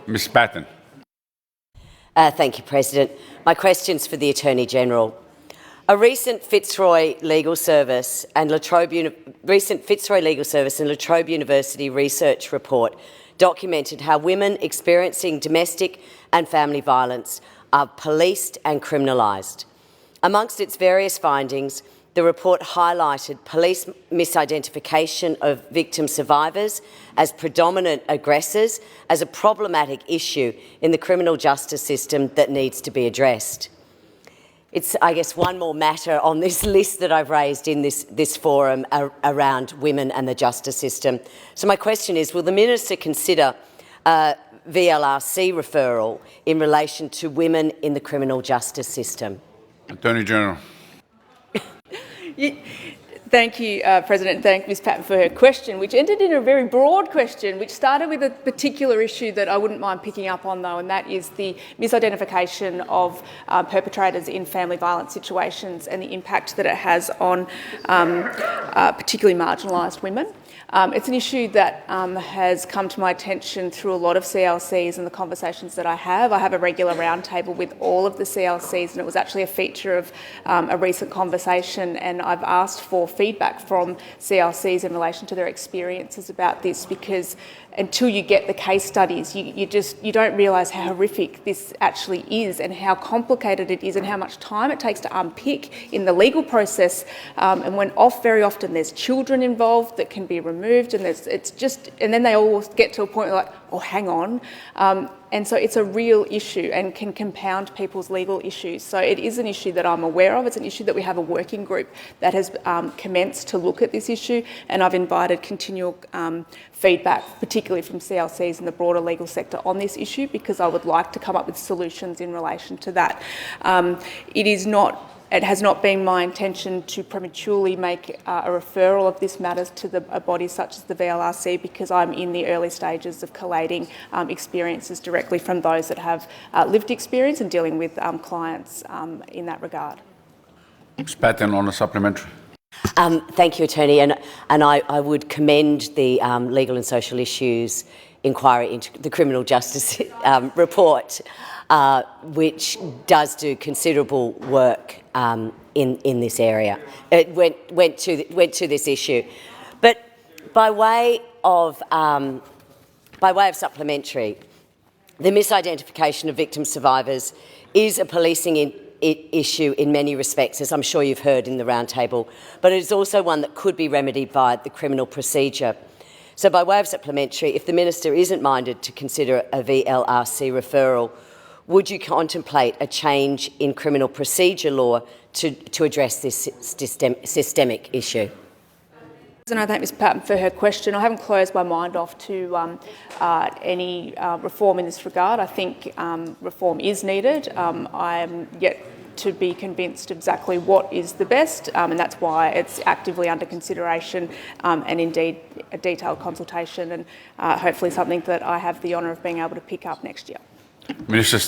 Ms Patten. Thank you, President. My question's for the Attorney-General. A recent Fitzroy Legal Service and La Trobe University research report documented how women experiencing domestic and family violence are policed and criminalised. Amongst its various findings, the report highlighted police misidentification of victim survivors as predominant aggressors as a problematic issue in the criminal justice system that needs to be addressed. It's, I guess, one more matter on this list that I've raised in this forum around women and the justice system. So my question is, will the Minister consider VLRC referral in relation to women in the criminal justice system? Attorney-General. Thank you, President. Thank Ms Patten for her question, which ended in a very broad question, which started with a particular issue that I wouldn't mind picking up on, though, and that is the misidentification of perpetrators in family violence situations and the impact that it has on particularly marginalised women. It's an issue that has come to my attention through a lot of CLCs and the conversations that I have. I have a regular roundtable with all of the CLCs, and it was actually a feature of a recent conversation, and I've asked for feedback from CLCs in relation to their experiences about this, because until you get the case studies, you don't realise how horrific this actually is and how complicated it is and how much time it takes to unpick in the legal process. And when very often there's children involved that can be removed, and and then they all get to a point where like, oh, hang on. And so it's a real issue and can compound people's legal issues. So it is an issue that I'm aware of. It's an issue that we have a working group that has commenced to look at this issue, and I've invited continual feedback, particularly from CLCs and the broader legal sector on this issue, because I would like to come up with solutions in relation to that. It has not been my intention to prematurely make a referral of this matter to a body such as the VLRC, because I'm in the early stages of collating experiences directly from those that have lived experience and dealing with clients in that regard. Ms Patten on a supplementary. Thank you, Attorney, and I would commend the Legal and Social Issues inquiry into the criminal justice report, which does do considerable work in this area. It went to this issue, but by way of supplementary, the misidentification of victim survivors is a policing issue in many respects, as I'm sure you've heard in the roundtable, but it is also one that could be remedied by the criminal procedure. So by way of supplementary, if the Minister isn't minded to consider a VLRC referral, would you contemplate a change in criminal procedure law to address this systemic issue? And I thank Ms Patten for her question. I haven't closed my mind off to any reform in this regard. I think reform is needed. I am yet to be convinced exactly what is the best, and that's why it's actively under consideration and indeed a detailed consultation, and hopefully something that I have the honour of being able to pick up next year. Minister.